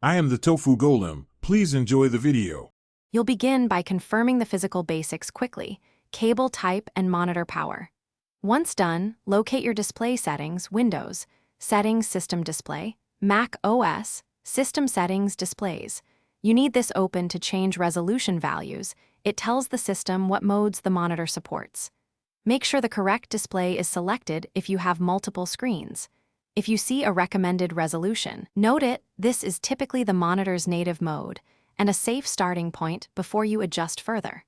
I am the Tofu Golem. Please enjoy the video. You'll begin by confirming the physical basics quickly: cable type and monitor power. Once done, locate your display settings, Windows, Settings System Display, Mac OS, System Settings Displays. You need this open to change resolution values. It tells the system what modes the monitor supports. Make sure the correct display is selected if you have multiple screens. If you see a recommended resolution, note it. This is typically the monitor's native mode and a safe starting point before you adjust further.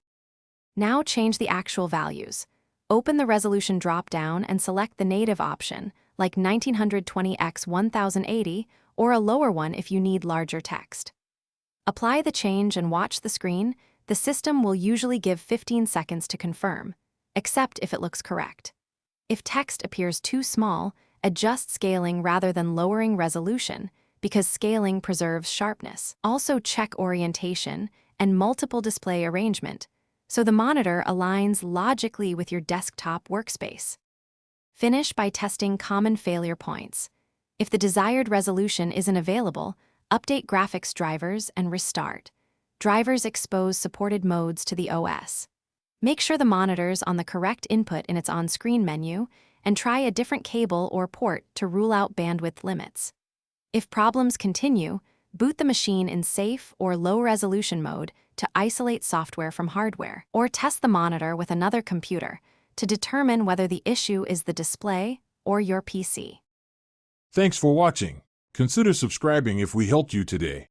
Now change the actual values. Open the resolution drop-down and select the native option, like 1920x 1080, or a lower one if you need larger text. Apply the change and watch the screen. The system will usually give 15 seconds to confirm, except if it looks correct. If text appears too small, adjust scaling rather than lowering resolution, because scaling preserves sharpness. Also check orientation and multiple display arrangement, so the monitor aligns logically with your desktop workspace. Finish by testing common failure points. If the desired resolution isn't available, update graphics drivers and restart. Drivers expose supported modes to the OS. Make sure the monitor's on the correct input in its on-screen menu, and try a different cable or port to rule out bandwidth limits. If problems continue, boot the machine in safe or low-resolution mode to isolate software from hardware, or test the monitor with another computer to determine whether the issue is the display or your PC. Thanks for watching. Consider subscribing if we helped you today.